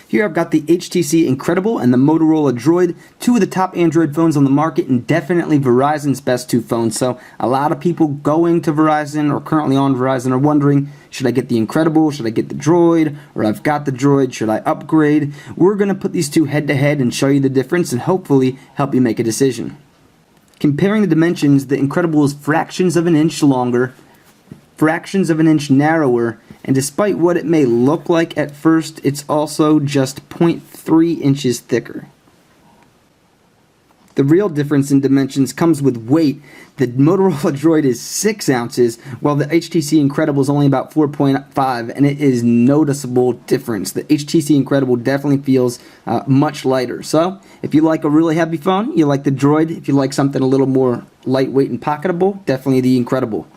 Here I've got the HTC Incredible and the Motorola Droid, two of the top Android phones on the market and definitely Verizon's best two phones. So a lot of people going to Verizon or currently on Verizon are wondering, should I get the Incredible, should I get the Droid, or I've got the Droid, should I upgrade? We're going to put these two head to head and show you the difference and hopefully help you make a decision. Comparing the dimensions, the Incredible is fractions of an inch longer, fractions of an inch narrower, and despite what it may look like at first, it's also just 0.3 inches thicker. The real difference in dimensions comes with weight. The Motorola Droid is 6 ounces, while the HTC Incredible is only about 4.5, and it is noticeable difference. The HTC Incredible definitely feels much lighter. So, if you like a really heavy phone, you like the Droid. If you like something a little more lightweight and pocketable, definitely the Incredible.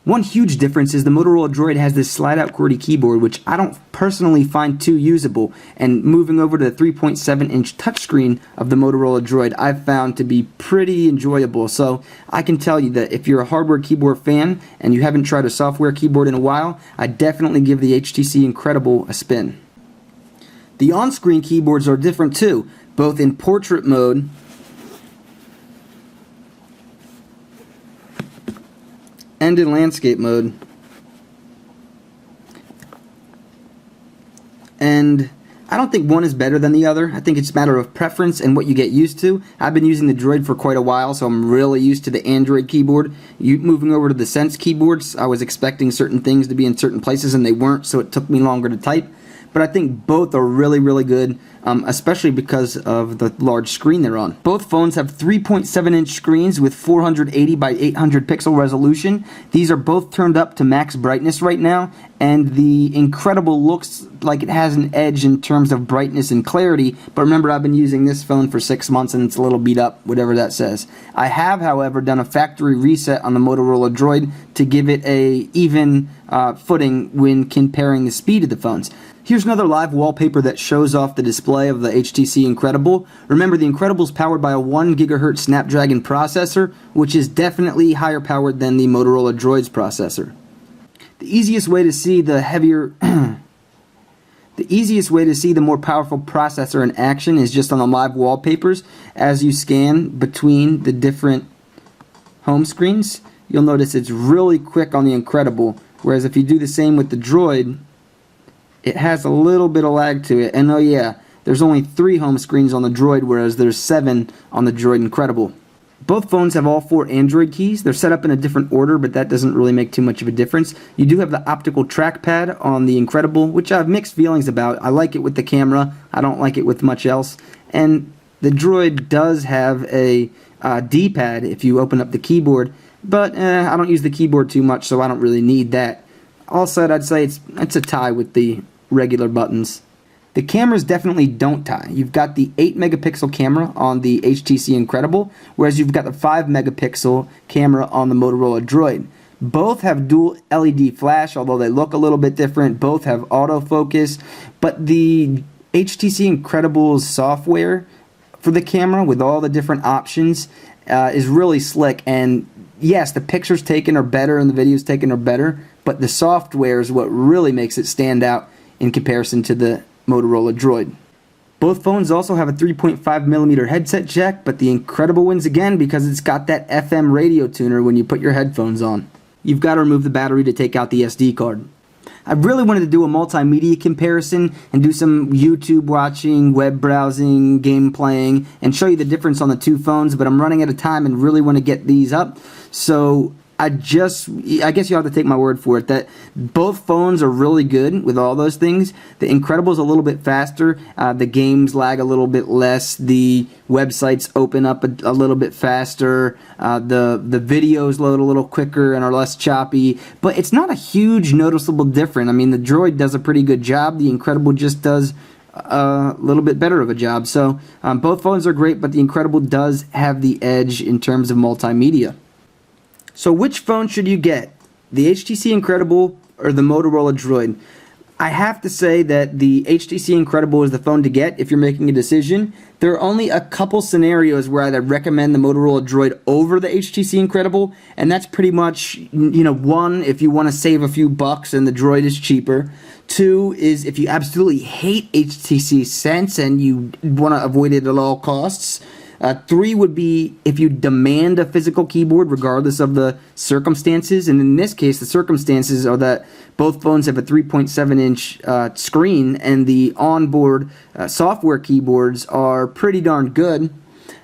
One huge difference is the Motorola Droid has this slide-out QWERTY keyboard, which I don't personally find too usable, and moving over to the 3.7-inch touchscreen of the Motorola Droid I've found to be pretty enjoyable. So I can tell you that if you're a hardware keyboard fan and you haven't tried a software keyboard in a while, I definitely give the HTC Incredible a spin. The on-screen keyboards are different too, both in portrait mode and in landscape mode. And I don't think one is better than the other. I think it's a matter of preference and what you get used to. I've been using the Droid for quite a while, so I'm really used to the Android keyboard. Moving over to the Sense keyboards, I was expecting certain things to be in certain places and they weren't, so it took me longer to type. But I think both are really, really good, especially because of the large screen they're on. Both phones have 3.7-inch screens with 480 by 800 pixel resolution. These are both turned up to max brightness right now, and the Incredible looks like it has an edge in terms of brightness and clarity, but remember, I've been using this phone for 6 months and it's a little beat up, whatever that says. I have, however, done a factory reset on the Motorola Droid to give it a even footing when comparing the speed of the phones. Here's another live wallpaper that shows off the display of the HTC Incredible. Remember, the Incredible is powered by a 1 GHz Snapdragon processor, which is definitely higher powered than the Motorola Droid's processor. The easiest way to see the more powerful processor in action is just on the live wallpapers. As you scan between the different home screens, you'll notice it's really quick on the Incredible, whereas if you do the same with the Droid, it has a little bit of lag to it. And oh yeah, there's only 3 home screens on the Droid, whereas there's 7 on the Droid Incredible. Both phones have all 4 Android keys. They're set up in a different order, but that doesn't really make too much of a difference. You do have the optical trackpad on the Incredible, which I have mixed feelings about. I like it with the camera. I don't like it with much else. And the Droid does have a D-pad if you open up the keyboard, but I don't use the keyboard too much, so I don't really need that. All said, I'd say it's a tie with the regular buttons. The cameras definitely don't tie. You've got the 8 megapixel camera on the HTC Incredible, whereas you've got the 5 megapixel camera on the Motorola Droid. Both have dual LED flash, although they look a little bit different. Both have autofocus, but the HTC Incredible's software for the camera with all the different options is really slick, and yes, the pictures taken are better and the videos taken are better, but the software is what really makes it stand out in comparison to the Motorola Droid. Both phones also have a 3.5mm headset jack, but the Incredible wins again because it's got that FM radio tuner when you put your headphones on. You've got to remove the battery to take out the SD card. I really wanted to do a multimedia comparison and do some YouTube watching, web browsing, game playing, and show you the difference on the two phones, but I'm running out of time and really want to get these up. So I guess you'll have to take my word for it that both phones are really good with all those things. The Incredible is a little bit faster. The games lag a little bit less. The websites open up a little bit faster. The videos load a little quicker and are less choppy. But it's not a huge noticeable difference. I mean, the Droid does a pretty good job. The Incredible just does a little bit better of a job. So both phones are great, but the Incredible does have the edge in terms of multimedia. So which phone should you get? The HTC Incredible or the Motorola Droid? I have to say that the HTC Incredible is the phone to get if you're making a decision. There are only a couple scenarios where I'd recommend the Motorola Droid over the HTC Incredible, and that's pretty much, one, if you want to save a few bucks and the Droid is cheaper. 2 is if you absolutely hate HTC Sense and you want to avoid it at all costs. 3 would be if you demand a physical keyboard regardless of the circumstances. And in this case, the circumstances are that both phones have a 3.7-inch screen, and the onboard software keyboards are pretty darn good.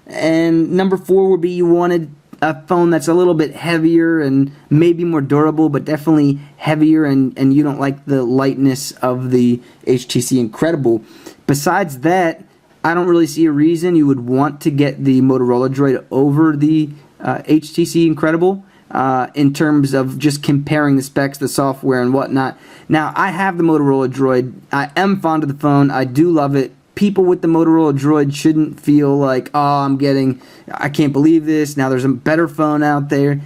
And number 4 would be you wanted a phone that's a little bit heavier and maybe more durable, but definitely heavier, and you don't like the lightness of the HTC Incredible. Besides that, I don't really see a reason you would want to get the Motorola Droid over the HTC Incredible in terms of just comparing the specs, the software, and whatnot. Now, I have the Motorola Droid. I am fond of the phone. I do love it. People with the Motorola Droid shouldn't feel like, oh, I can't believe this, now there's a better phone out there.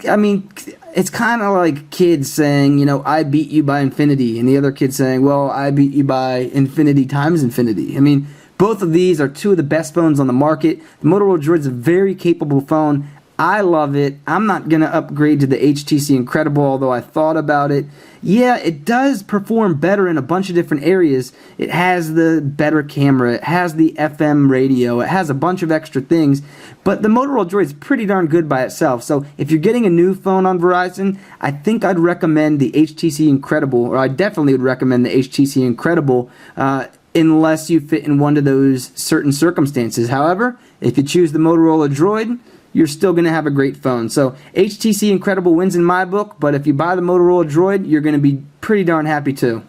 I mean, it's kind of like kids saying, you know, I beat you by infinity, and the other kid saying, well, I beat you by infinity times infinity. I mean, both of these are two of the best phones on the market. The Motorola Droid is a very capable phone. I love it. I'm not going to upgrade to the HTC Incredible, although I thought about it. Yeah, it does perform better in a bunch of different areas. It has the better camera. It has the FM radio. It has a bunch of extra things. But the Motorola Droid is pretty darn good by itself. So if you're getting a new phone on Verizon, I think I'd recommend the HTC Incredible, or I definitely would recommend the HTC Incredible, unless you fit in one of those certain circumstances. However, if you choose the Motorola Droid, you're still going to have a great phone. So HTC Incredible wins in my book, but if you buy the Motorola Droid, you're going to be pretty darn happy too.